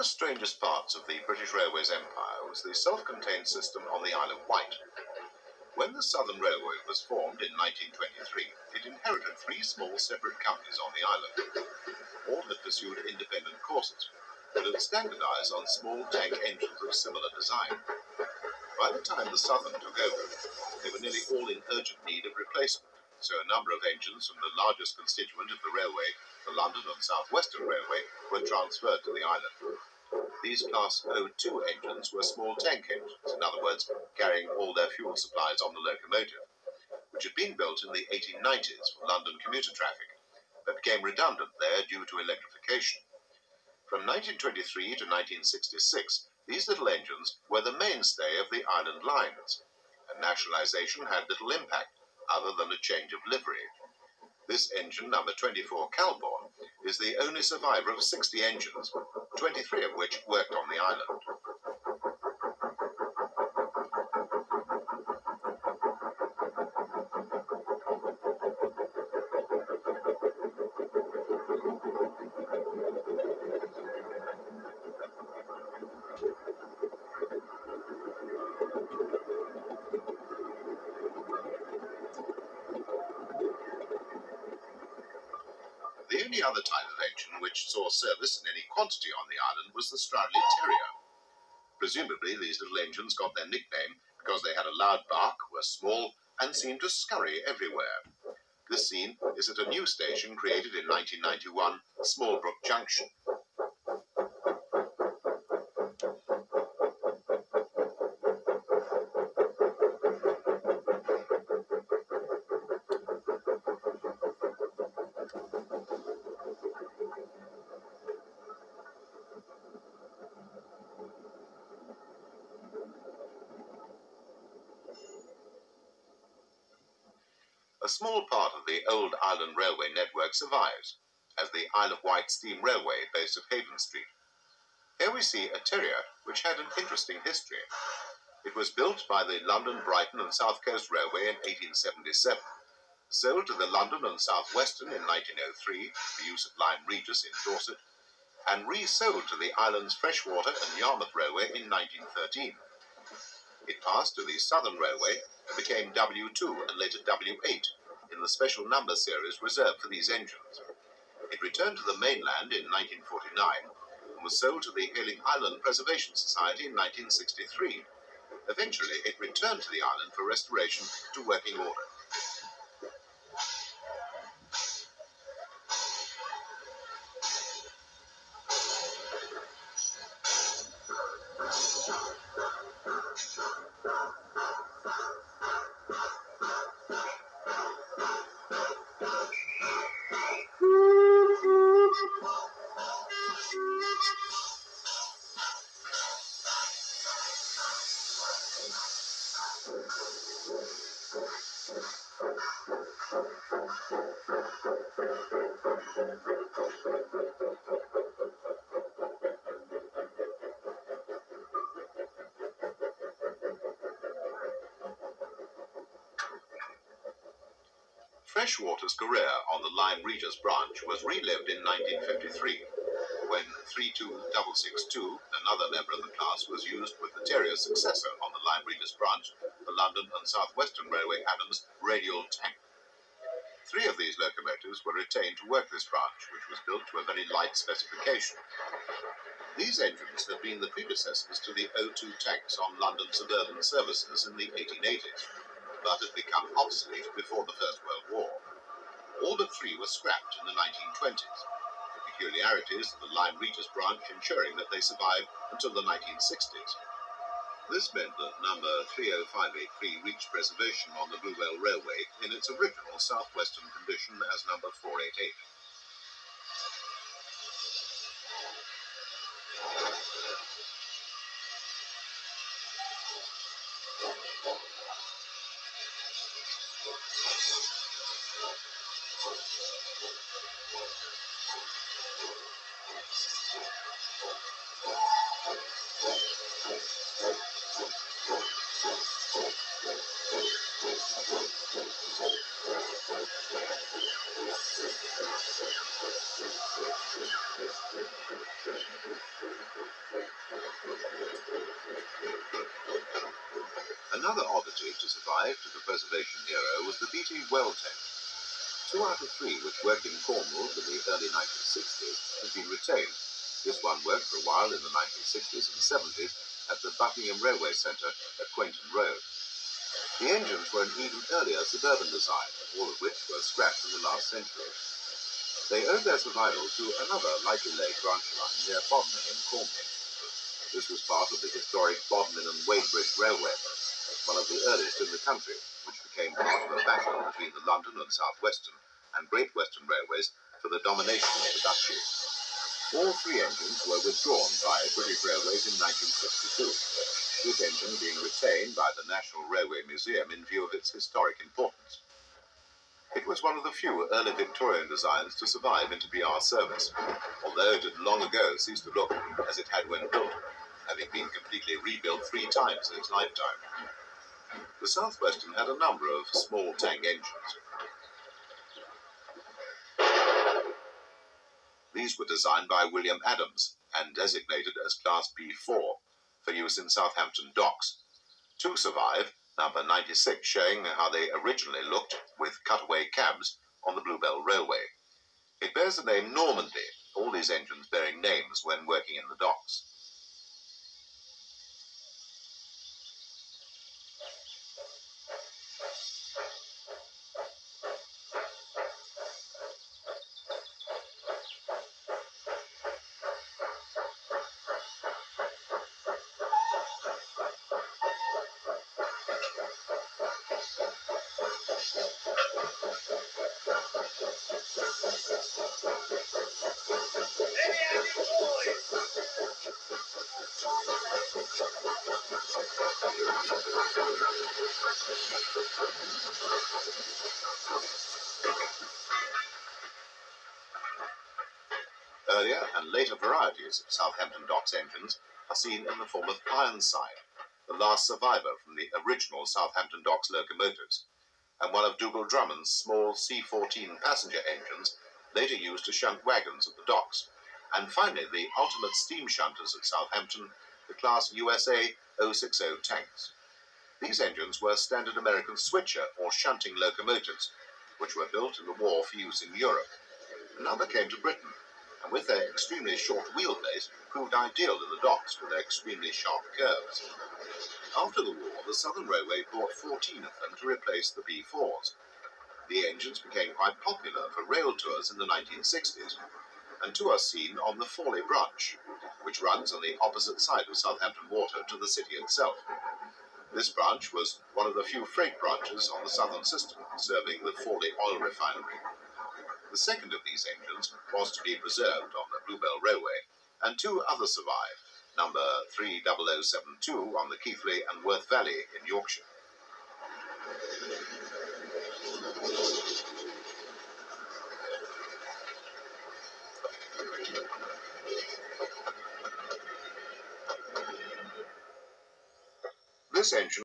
the strangest parts of the British Railways Empire was the self-contained system on the Isle of Wight. When the Southern Railway was formed in 1923, it inherited three small separate companies on the island. All had pursued independent courses, but had standardized on small tank engines of similar design. By the time the Southern took over, they were nearly all in urgent need of replacement, so a number of engines from the largest constituent of the railway, the London and South Western Railway, were transferred to the island. These Class O2 engines were small tank engines, in other words, carrying all their fuel supplies on the locomotive, which had been built in the 1890s for London commuter traffic, but became redundant there due to electrification. From 1923 to 1966, these little engines were the mainstay of the island lines, and nationalisation had little impact, other than a change of livery. This engine, number 24 Calborn, is the only survivor of 60 engines, 23 of which worked on the island. The only other type of engine which saw service in any quantity on the island was the Stroudley Terrier. Presumably, these little engines got their nickname because they had a loud bark, were small, and seemed to scurry everywhere. This scene is at a new station created in 1991, Smallbrook Junction. A small part of the old island railway network survives, as the Isle of Wight Steam Railway based at Haven Street. Here we see a terrier which had an interesting history. It was built by the London, Brighton and South Coast Railway in 1877, sold to the London and South Western in 1903 for use at Lyme Regis in Dorset, and resold to the island's Freshwater and Yarmouth Railway in 1913. It passed to the Southern Railway and became W2 and later W8 in the special number series reserved for these engines. It returned to the mainland in 1949 and was sold to the Hayling Island Preservation Society in 1963. Eventually, it returned to the island for restoration to working order. Freshwater's career on the Lyme Regis branch was relived in 1953, when 32662, another member of the class, was used with the Terrier's successor on the Lyme Regis branch, the London and South Western Railway Adams radial tank. 3 of these locomotives were retained to work this branch, which was built to a very light specification. These engines had been the predecessors to the O2 tanks on London suburban services in the 1880s, but had become obsolete before the First World War. All but 3 were scrapped in the 1920s, the peculiarities of the Lyme Regis branch ensuring that they survived until the 1960s. This meant that number 30583 reached preservation on the Bluebell Railway in its original southwestern condition as number 488. Another oddity to survive to the preservation era was the BT well tank. 2 out of 3 which worked in Cornwall in the early 1960s have been retained. This one worked for a while in the 1960s and 70s at the Buckingham Railway Centre at Quainton Road. The engines were an even earlier suburban design, all of which were scrapped in the last century. They owed their survival to another lightly laid branch line near Bodmin in Cornwall. This was part of the historic Bodmin and Wadebridge Railway, one of the earliest in the country, which became part of a battle between the London and South Western and Great Western Railways for the domination of the duchy. All 3 engines were withdrawn by British Railways in 1962, this engine being retained by the National Railway Museum in view of its historic importance. It was one of the few early Victorian designs to survive into BR service, although it had long ago ceased to look as it had when built, having been completely rebuilt 3 times in its lifetime. The South Western had a number of small tank engines. These were designed by William Adams and designated as Class B4 for use in Southampton docks. 2 survive, number 96 showing how they originally looked with cutaway cabs on the Bluebell Railway. It bears the name Normandy, all these engines bearing names when working in the docks. Earlier and later varieties of Southampton Docks engines are seen in the form of Ironside, the last survivor from the original Southampton Docks locomotives, and one of Dougal Drummond's small C-14 passenger engines later used to shunt wagons at the docks, and finally the ultimate steam shunters at Southampton, the class USA 060 tanks. These engines were standard American switcher or shunting locomotives, which were built in the war for use in Europe. Another came to Britain, and with their extremely short wheelbase, proved ideal in the docks with their extremely sharp curves. After the war, the Southern Railway bought 14 of them to replace the B4s. The engines became quite popular for rail tours in the 1960s, and 2 are seen on the Fawley branch, which runs on the opposite side of Southampton Water to the city itself. This branch was one of the few freight branches on the southern system, serving the Fawley oil refinery. The second of these engines was to be preserved on the Bluebell Railway, and 2 others survive, number 30072 on the Keighley and Worth Valley in Yorkshire. This engine